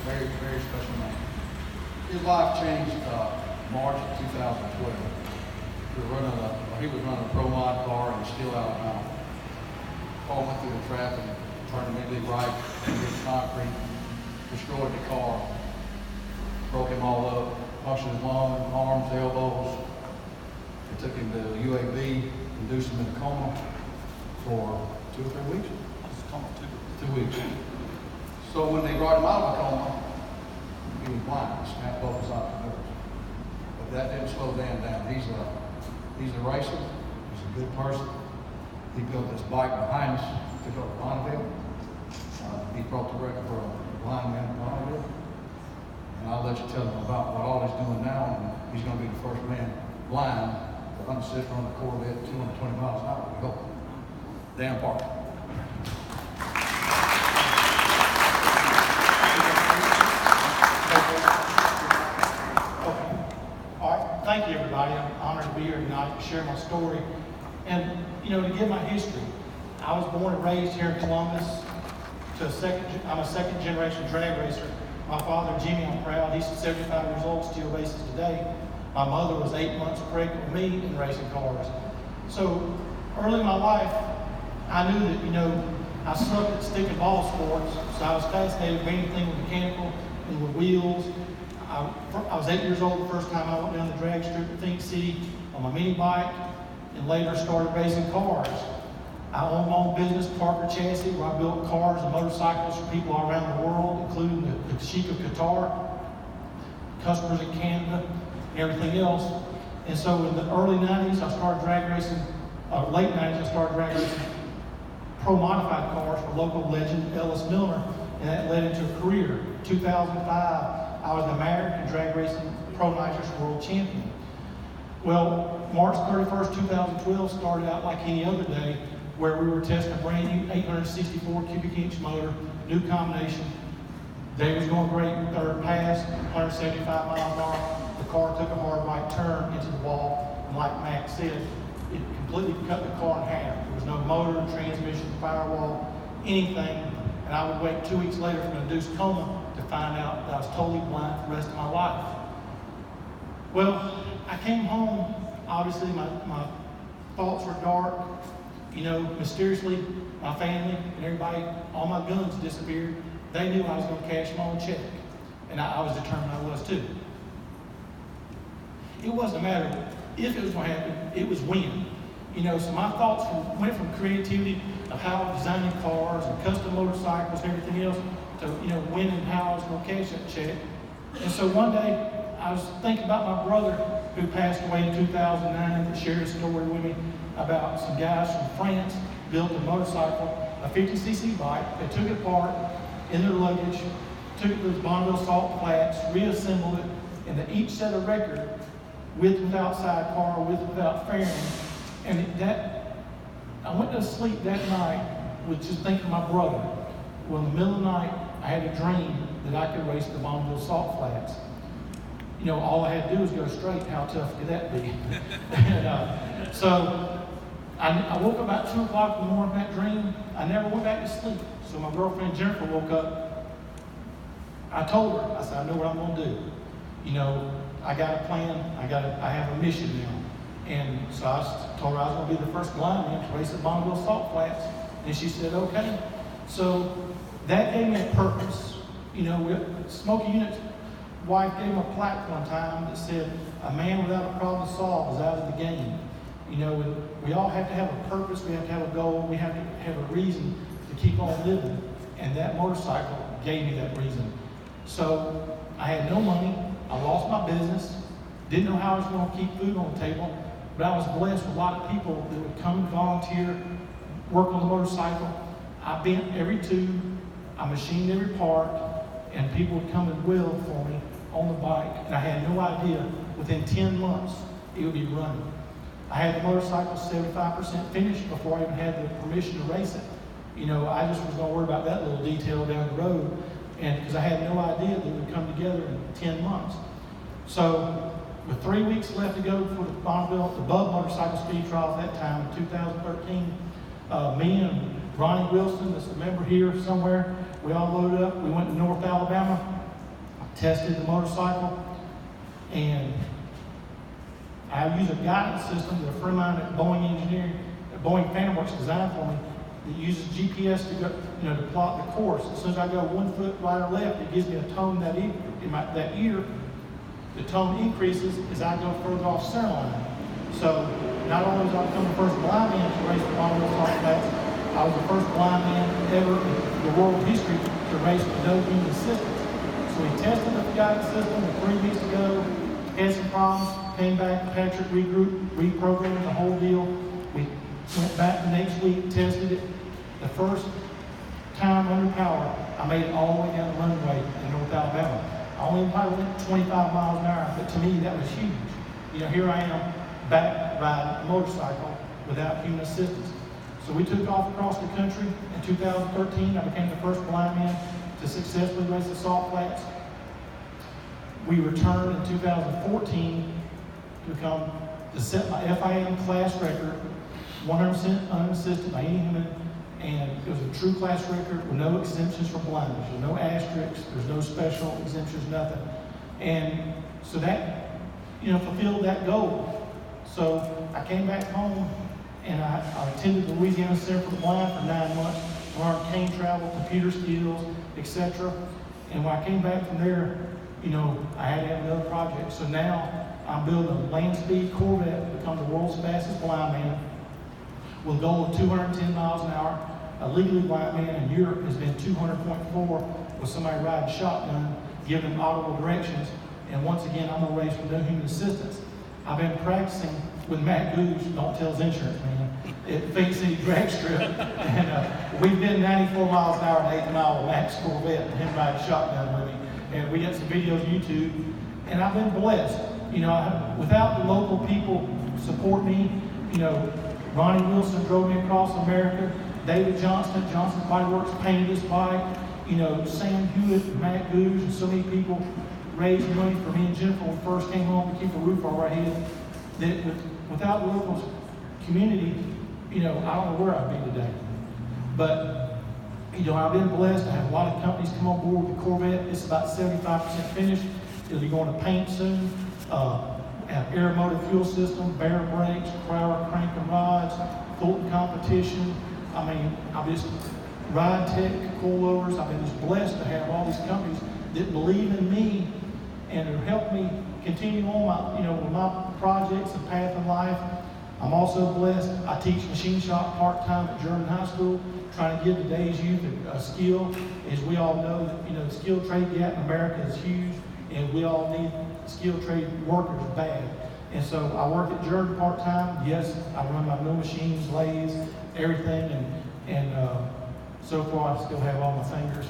Very, very special man. His life changed March of 2012. He was running a Pro Mod car in Steele, Alabama. Paul went through the traffic, turned immediately right, hit concrete, destroyed the car, broke him all up, punctured his lung, arms, elbows. They took him to UAB, induced him in a coma for 2 or 3 weeks. Coma 2 weeks. So when they brought him out of the coma, he was blind, snapped both his optic nerves. But that didn't slow Dan down. He's a racer. He's a good person. He built this bike behind us to go to Bonneville. He broke the record for a blind man in Bonneville. And I'll let you tell him about what all he's doing now. And he's going to be the first man blind to unassist on the Corvette at 220 miles an hour. We hope. Dan Parker. Thank you, everybody. I'm honored to be here tonight to share my story. And, to give my history, I was born and raised here in Columbus. I'm a second generation drag racer. My father, Jimmy, I'm proud, he's 75 years old, still races today. My mother was 8 months pregnant with me in racing cars. So early in my life, I knew that, I sucked at stick and ball sports. So I was fascinated with anything with mechanical and with wheels. I was 8 years old the first time I went down the drag strip at Think City on my mini bike, and later started racing cars. I owned my own business, Parker Chassis, where I built cars and motorcycles for people all around the world, including the Sheik of Qatar, customers in Canada, and everything else. And so in the early 90s, I started drag racing, late 90s, I started drag racing pro modified cars for local legend Ellis Milner, and that led into a career. In 2005, I was the American Drag Racing Pro Nitrous World Champion. Well, March 31st, 2012 started out like any other day, where we were testing a brand new 864 cubic inch motor, new combination. Day was going great, third pass, 175 miles an hour. The car took a hard right turn into the wall, and like Max said, it completely cut the car in half. There was no motor, transmission, firewall, anything. And I would wait 2 weeks later from an induced coma to find out that I was totally blind for the rest of my life. Well, I came home, obviously my thoughts were dark. Mysteriously, my family and everybody, all my guns disappeared. They knew I was going to cash my own check. And I was determined I was too. It wasn't a matter of if it was going to happen, it was when. So my thoughts went from creativity of how I was designing cars and custom motorcycles and everything else to, when and how I was going to cash that check. And so one day, I was thinking about my brother who passed away in 2009 that shared a story with me about some guys from France built a motorcycle, a 50cc bike. They took it apart in their luggage, took it to the Bonneville Salt Flats, reassembled it, and they each set a record with and without sidecar, with and without fairing. And I went to sleep that night with just thinking of my brother. Well, in the middle of the night, I had a dream that I could race the Bonneville Salt Flats. All I had to do was go straight. How tough could that be? And, so I woke up about 2 o'clock in the morning from that dream. I never went back to sleep. So my girlfriend Jennifer woke up. I told her, I said, I know what I'm going to do. I got a plan. I have a mission now. And so I told her I was going to be the first blind man to race at Bonneville Salt Flats. And she said, okay. So that gave me a purpose. Smokey Unit's wife gave him a plaque one time that said, a man without a problem to solve is out of the game. We all have to have a purpose. We have to have a goal. We have to have a reason to keep on living. And that motorcycle gave me that reason. So I had no money. I lost my business. Didn't know how I was going to keep food on the table. But I was blessed with a lot of people that would come and volunteer, work on the motorcycle. I bent every tube. I machined every part. And people would come and wheel for me on the bike. And I had no idea within 10 months it would be running. I had the motorcycle 75% finished before I even had the permission to race it. I just was going to worry about that little detail down the road. And because I had no idea that it would come together in 10 months. So with 3 weeks left to go for the Bonneville, the Bub Motorcycle Speed Trial at that time in 2013, me and Ronnie Wilson, that's a member here somewhere, we all loaded up. We went to North Alabama, tested the motorcycle, and I use a guidance system that a friend of mine at Boeing Engineering, at Boeing Phantom Works designed for me, that uses GPS to go, to plot the course. As soon as I go 1 foot right or left, it gives me a tone that that ear. The tone increases as I go further off center line. So not only was I become the first blind man to race the automotive salt flats, I was the first blind man ever in the world history to race with no human assistance. So we tested the guidance system with 3 weeks to go, had some problems, came back, Patrick regrouped, reprogrammed the whole deal. We went back the next week, tested it. The first time under power, I made it all the way down the runway in North Alabama. I only probably went 25 miles an hour, but to me that was huge. Here I am, back riding a motorcycle without human assistance. So we took off across the country. In 2013, I became the first blind man to successfully race the salt flats. We returned in 2014 to set my FIM class record, 100% unassisted by any human, and it was a true class record with no exemptions for blindness. There's no asterisks, there's no special exemptions, nothing. And so that, fulfilled that goal. So I came back home and I attended the Louisiana Center for the Blind for 9 months, learned cane travel, computer skills, etc. And when I came back from there, I had to have another project. So now I'm building a land speed Corvette to become the world's fastest blind man with a goal of 210 miles an hour. A legally blind man in Europe has been 200.4 with somebody riding shotgun, giving them audible directions. And once again, I'm gonna race with no human assistance. I've been practicing with Matt Goose, don't tell his insurance man, at Phoenix City Drag Strip. And we've been 94 miles an hour and 8th mile with Matt's Corvette and him riding shotgun with me. And we got some videos on YouTube. And I've been blessed. Without the local people support me, Ronnie Wilson drove me across America. David Johnston, Johnson Body Works painted this bike. Sam Hewitt, Matt Goose, and so many people raised money for me and Jennifer when we first came home to keep a roof over our head. That without the local community, I don't know where I'd be today. But, I've been blessed. I have a lot of companies come on board with the Corvette. It's about 75% finished. It'll be going to paint soon. Have air motor fuel system, Bear brakes, Crowder crank and rods, Fulton competition. I've just Ride Tech, coilovers. I've been just blessed to have all these companies that believe in me and have helped me continue on with my projects and path in life. I'm also blessed. I teach machine shop part-time at Jordan High School, trying to give today's youth a skill. As we all know, that the skilled trade gap in America is huge, and we all need skilled trade workers bad. And so I work at Jordan part-time. Yes, I run my mill machines, lathes, everything, and so far I still have all my fingers.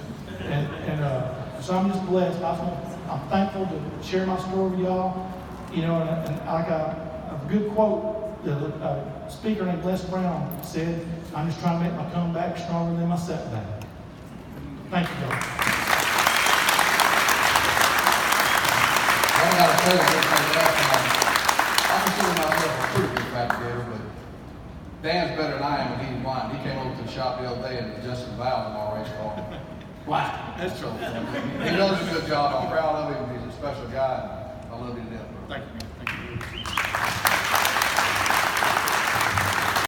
So I'm just blessed. I'm thankful to share my story with y'all. And I got a good quote. The speaker named Les Brown said, "I'm just trying to make my comeback stronger than my setback." Thank you, y'all. I got to tell you I consider myself a pretty good fabricator, but Dan's better than I am when he's blind. He came over to the shop the other day and adjusted the valve in my race car. Wow, that's trouble. He does a good job. I'm proud of him. He's a special guy. I love you to death, bro. Thank you.